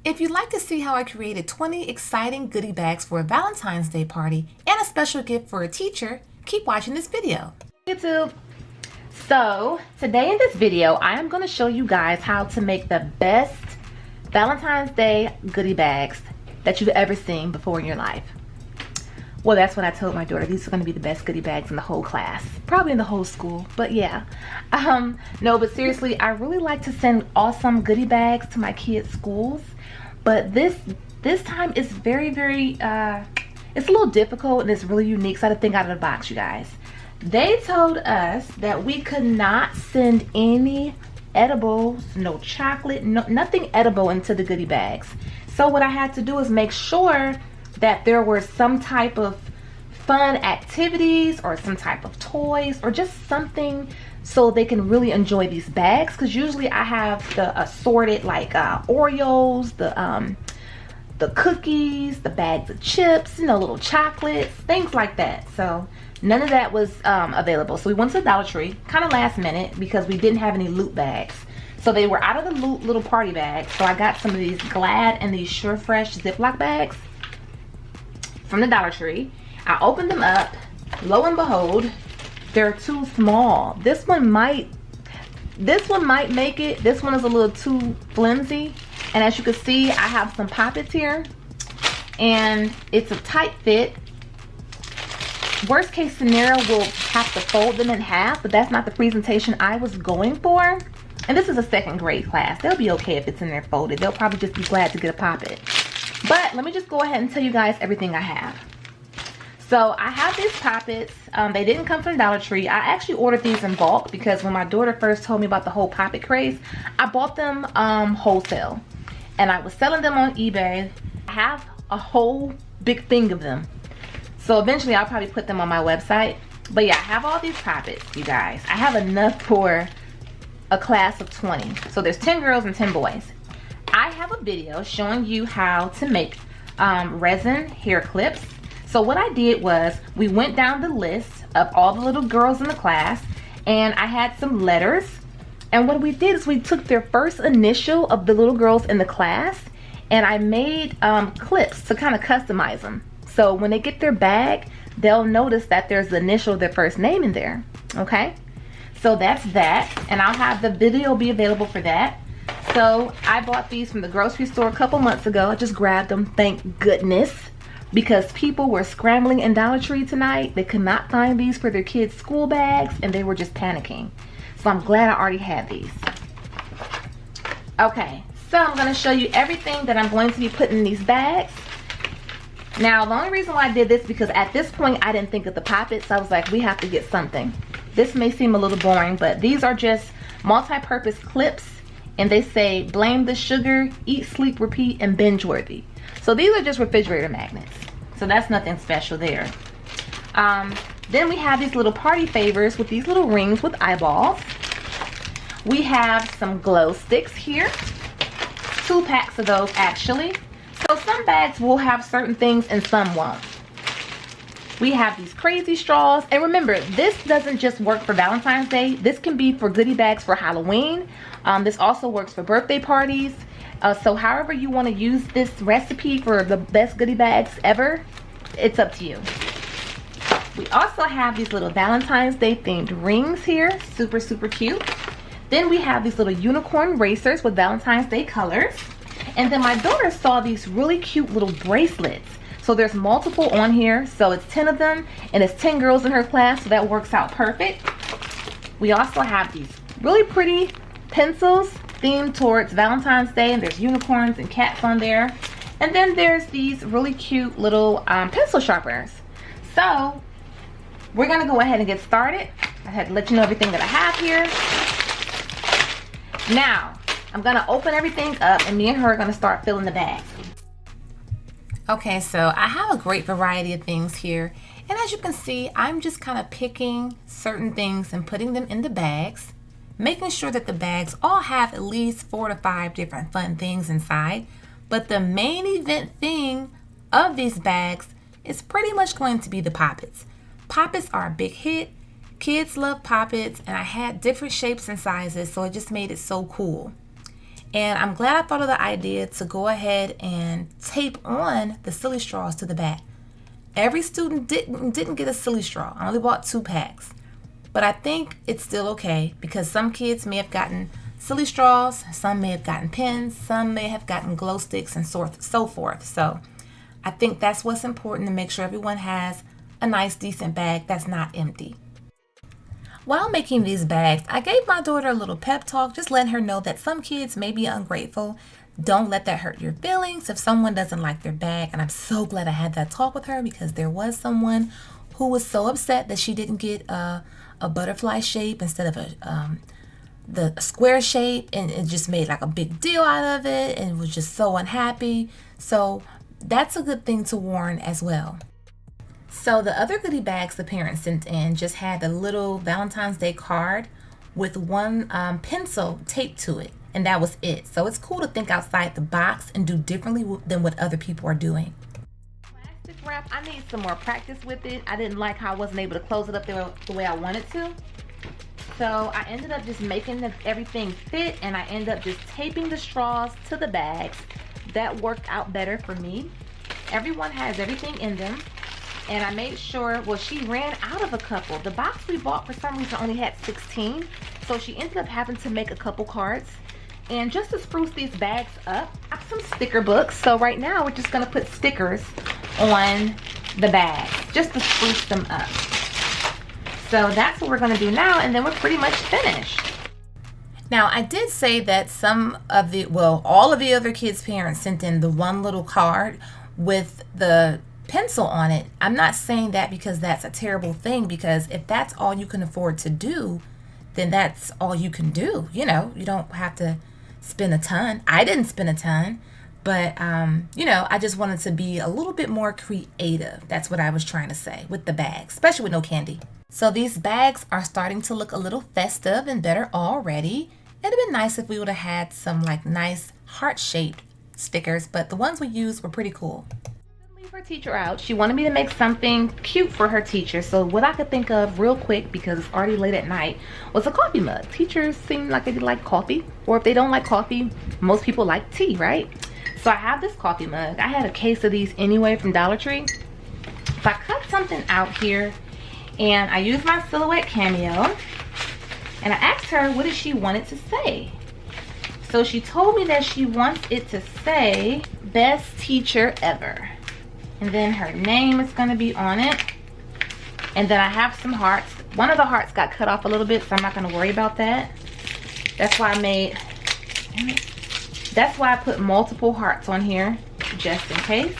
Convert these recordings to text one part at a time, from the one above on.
If you'd like to see how I created 20 exciting goodie bags for a Valentine's Day party and a special gift for a teacher, keep watching this video. YouTube. So today in this video, I am going to show you guys how to make the best Valentine's Day goodie bags that you've ever seen before in your life. Well, that's what I told my daughter. These are going to be the best goodie bags in the whole class. Probably in the whole school, but yeah. No, but seriously, I really like to send awesome goodie bags to my kids' schools. But this time it's very, it's a little difficult and it's really unique. So I had to think out of the box, you guys. They told us that we could not send any edibles, no chocolate, nothing edible into the goodie bags. So what I had to do is make sure that there were some type of fun activities or some type of toys or just something so they can really enjoy these bags, because usually I have the assorted like Oreos, the cookies, the bags of chips, you know, little chocolates, things like that. So none of that was available. So we went to the Dollar Tree kind of last minute because we didn't have any loot bags. So they were out of the loot little party bags. So I got some of these Glad and these Sure Fresh Ziploc bags from the Dollar Tree. I opened them up. Lo and behold, they're too small. This one might make it. This one is a little too flimsy. And as you can see, I have some poppets here. And it's a tight fit. Worst case scenario, we'll have to fold them in half, but that's not the presentation I was going for. And this is a second grade class. They'll be okay if it's in there folded. They'll probably just be glad to get a poppet. But let me just go ahead and tell you guys everything I have. So I have these poppets. They didn't come from Dollar Tree. I actually ordered these in bulk because when my daughter first told me about the whole poppet craze, I bought them wholesale. And I was selling them on eBay. I have a whole big thing of them. So eventually I'll probably put them on my website. But yeah, I have all these poppets, you guys. I have enough for a class of 20. So there's 10 girls and 10 boys. I have a video showing you how to make resin hair clips. So what I did was we went down the list of all the little girls in the class and I had some letters. And what we did is we took their first initial of the little girls in the class and I made clips to kind of customize them. So when they get their bag, they'll notice that there's the initial of their first name in there, okay? So that's that, and I'll have the video be available for that. So I bought these from the grocery store a couple months ago. I just grabbed them, thank goodness, because people were scrambling in Dollar Tree tonight. They could not find these for their kids' school bags, and they were just panicking. So I'm glad I already had these. Okay, so I'm gonna show you everything that I'm going to be putting in these bags. Now, the only reason why I did this because at this point I didn't think of the poppets. I was like, we have to get something. This may seem a little boring, but these are just multi-purpose clips and they say blame the sugar, eat, sleep, repeat, and binge worthy. So these are just refrigerator magnets. So that's nothing special there. Then we have these little party favors with these little rings with eyeballs. We have some glow sticks here. 2 packs of those actually. So some bags will have certain things and some won't. We have these crazy straws. And remember, this doesn't just work for Valentine's Day. This can be for goodie bags for Halloween. This also works for birthday parties. So however you want to use this recipe for the best goodie bags ever, it's up to you. We also have these little Valentine's Day themed rings here. Super, super cute. Then we have these little unicorn racers with Valentine's Day colors. And then my daughter saw these really cute little bracelets. So there's multiple on here. So it's 10 of them and it's 10 girls in her class. So that works out perfect. We also have these really pretty pencils themed towards Valentine's Day. And there's unicorns and cats on there. And then there's these really cute little pencil sharpeners. So we're going to go ahead and get started. I had to let you know everything that I have here. Now, I'm gonna open everything up and me and her are gonna start filling the bags. Okay, so I have a great variety of things here. And as you can see, I'm just kind of picking certain things and putting them in the bags, making sure that the bags all have at least 4 to 5 different fun things inside. But the main event thing of these bags is pretty much going to be the poppets. Poppets are a big hit. Kids love poppets, and I had different shapes and sizes, so it just made it so cool. And I'm glad I thought of the idea to go ahead and tape on the silly straws to the back. Every student didn't get a silly straw. I only bought 2 packs. But I think it's still okay because some kids may have gotten silly straws, some may have gotten pins, some may have gotten glow sticks, and so forth. So I think that's what's important, to make sure everyone has a nice, decent bag that's not empty. While making these bags, I gave my daughter a little pep talk, just letting her know that some kids may be ungrateful. Don't let that hurt your feelings if someone doesn't like their bag. And I'm so glad I had that talk with her, because there was someone who was so upset that she didn't get a butterfly shape instead of the square shape, and it just made like a big deal out of it and was just so unhappy. So that's a good thing to warn as well. So the other goodie bags the parents sent in just had a little Valentine's Day card with one pencil taped to it, and that was it. So it's cool to think outside the box and do differently than what other people are doing. Plastic wrap, I need some more practice with it. I didn't like how I wasn't able to close it up the way I wanted to. So I ended up just making everything fit, and I ended up just taping the straws to the bags. That worked out better for me. Everyone has everything in them. And I made sure, well, she ran out of a couple. The box we bought for some reason only had 16. So she ended up having to make a couple cards. And just to spruce these bags up, I have some sticker books. So right now we're just gonna put stickers on the bags just to spruce them up. So that's what we're gonna do now, and then we're pretty much finished. Now, I did say that all of the other kids' parents sent in the one little card with the pencil on it. I'm not saying that because that's a terrible thing, because if that's all you can afford to do, then that's all you can do. You know, you don't have to spend a ton. I didn't spend a ton, but I just wanted to be a little bit more creative. That's what I was trying to say with the bags, especially with no candy. So these bags are starting to look a little festive and better already. It'd have been nice if we would have had some like nice heart-shaped stickers, but the ones we used were pretty cool. Leave her teacher out. She wanted me to make something cute for her teacher. So what I could think of real quick, because it's already late at night, was a coffee mug. Teachers seem like they like coffee, or if they don't like coffee, most people like tea, right? So I have this coffee mug. I had a case of these anyway from Dollar Tree. So I cut something out here, and I used my Silhouette Cameo, and I asked her what did she want it to say. So she told me that she wants it to say best teacher ever, and then her name is going to be on it, and then I have some hearts. One of the hearts got cut off a little bit, so I'm not going to worry about that. That's why I put multiple hearts on here, just in case.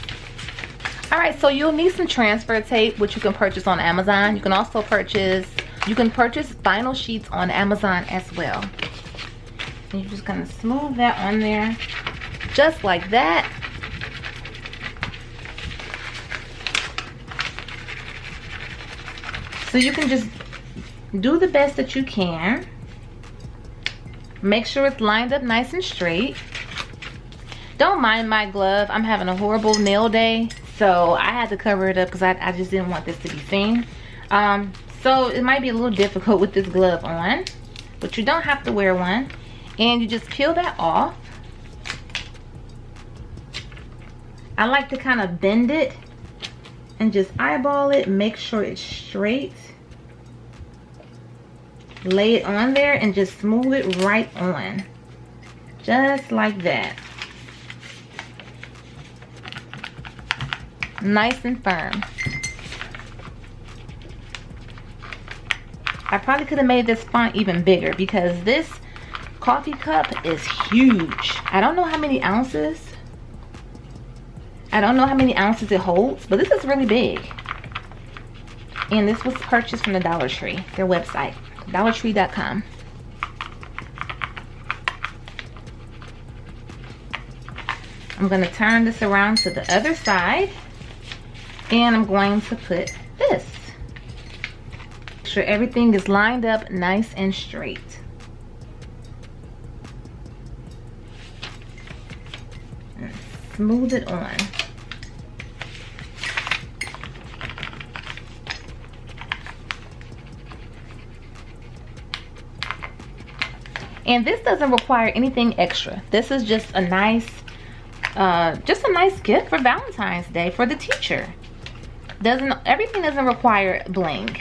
Alright, so you'll need some transfer tape, which you can purchase on Amazon. You can also purchase vinyl sheets on Amazon as well. And you're just gonna smooth that on there, just like that. So you can just do the best that you can. Make sure it's lined up nice and straight. Don't mind my glove. I'm having a horrible nail day, so I had to cover it up because I just didn't want this to be seen. So it might be a little difficult with this glove on, but you don't have to wear one. And you just peel that off. I like to kind of bend it and just eyeball it, make sure it's straight. Lay it on there and just smooth it right on. Just like that. Nice and firm. I probably could have made this font even bigger because this coffee cup is huge. I don't know how many ounces. I don't know how many ounces it holds, but this is really big. And this was purchased from the Dollar Tree, their website, dollartree.com. I'm going to turn this around to the other side, and I'm going to put this. Make sure everything is lined up nice and straight. And smooth it on. And this doesn't require anything extra. This is just a nice gift for Valentine's Day for the teacher. Everything doesn't require bling.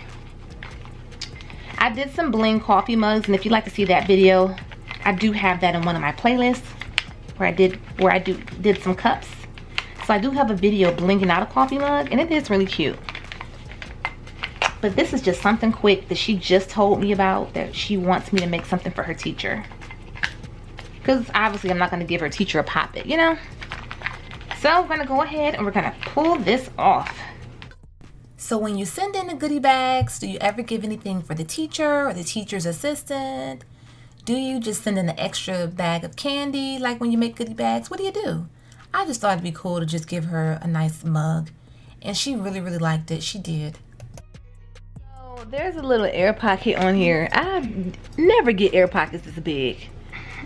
I did some bling coffee mugs, and if you'd like to see that video, I do have that in one of my playlists where I did some cups. So I do have a video blinging out a coffee mug, and it is really cute. But this is just something quick that she just told me about, that she wants me to make something for her teacher. Because obviously I'm not going to give her teacher a pop-it, you know? So we're going to go ahead and we're going to pull this off. So when you send in the goodie bags, do you ever give anything for the teacher or the teacher's assistant? Do you just send in an extra bag of candy like when you make goodie bags? What do you do? I just thought it'd be cool to just give her a nice mug. And she really, really liked it. She did. So there's a little air pocket on here. I never get air pockets this big.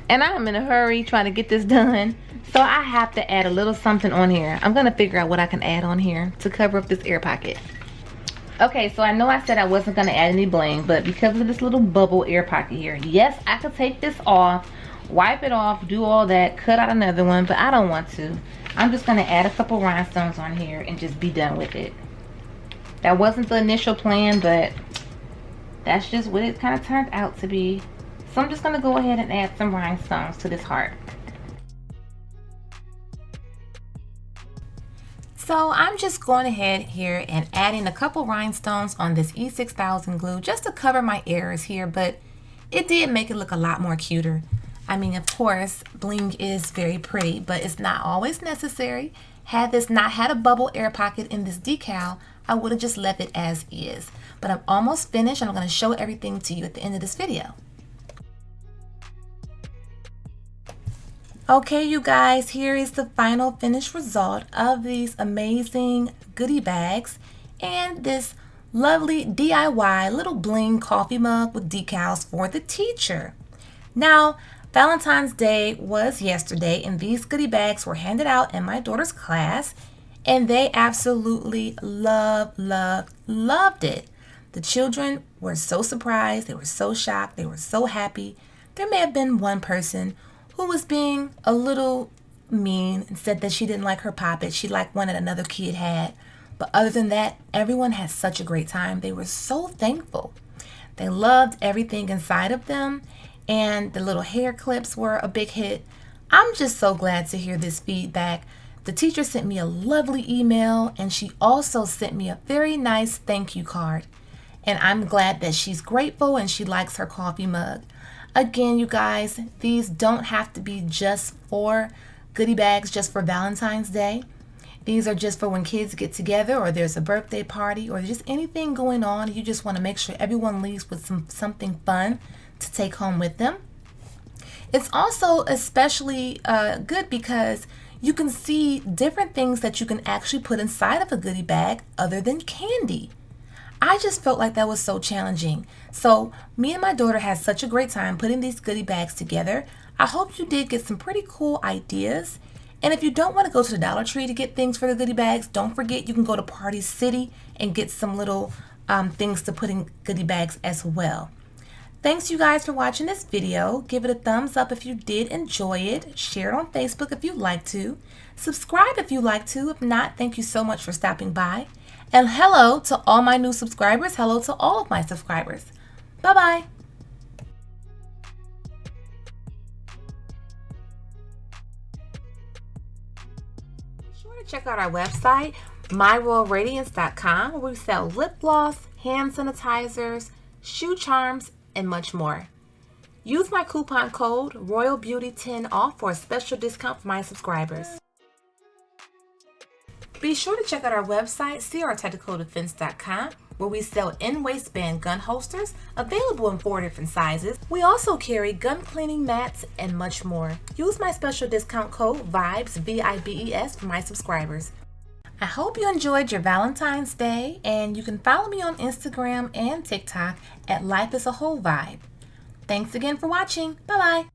And I'm in a hurry trying to get this done. So I have to add a little something on here. I'm going to figure out what I can add on here to cover up this air pocket. Okay, so I know I said I wasn't going to add any bling, but because of this little bubble air pocket here, yes, I could take this off, wipe it off, do all that, cut out another one, but I don't want to. I'm just going to add a couple rhinestones on here and just be done with it. That wasn't the initial plan, but that's just what it kind of turned out to be. So I'm just going to go ahead and add some rhinestones to this heart. So I'm just going ahead here and adding a couple rhinestones on this E6000 glue just to cover my errors here, but it did make it look a lot more cuter. I mean, of course, bling is very pretty, but it's not always necessary. Had this not had a bubble air pocket in this decal, I would have just left it as is. But I'm almost finished, and I'm going to show everything to you at the end of this video. Okay, you guys, here is the final finished result of these amazing goodie bags and this lovely DIY little bling coffee mug with decals for the teacher. Now, Valentine's Day was yesterday, and these goodie bags were handed out in my daughter's class, and they absolutely loved it. The children were so surprised, they were so shocked, they were so happy. There may have been one person who was being a little mean and said that she didn't like her pop-it. She liked one that another kid had. But other than that, everyone had such a great time. They were so thankful. They loved everything inside of them, and the little hair clips were a big hit. I'm just so glad to hear this feedback. The teacher sent me a lovely email, and she also sent me a very nice thank you card. And I'm glad that she's grateful and she likes her coffee mug. Again, you guys, these don't have to be just for goodie bags, just for Valentine's Day. These are just for when kids get together, or there's a birthday party, or just anything going on. You just want to make sure everyone leaves with something fun to take home with them. It's also especially good because you can see different things that you can actually put inside of a goodie bag other than candy. I just felt like that was so challenging. So me and my daughter had such a great time putting these goodie bags together. I hope you did get some pretty cool ideas. And if you don't want to go to the Dollar Tree to get things for the goodie bags, don't forget you can go to Party City and get some little things to put in goodie bags as well. Thanks you guys for watching this video. Give it a thumbs up if you did enjoy it. Share it on Facebook if you'd like to. Subscribe if you'd like to. If not, thank you so much for stopping by. And hello to all my new subscribers. Hello to all of my subscribers. Bye-bye. Be sure to check out our website, myroyalradiance.com, where we sell lip gloss, hand sanitizers, shoe charms, and much more. Use my coupon code ROYALBEAUTY10 off for a special discount for my subscribers. Be sure to check out our website, crtechnicaldefense.com, where we sell in-waistband gun holsters available in 4 different sizes. We also carry gun cleaning mats and much more. Use my special discount code VIBES, VIBES, for my subscribers. I hope you enjoyed your Valentine's Day, and you can follow me on Instagram and TikTok at Life is a Whole Vibe. Thanks again for watching. Bye-bye.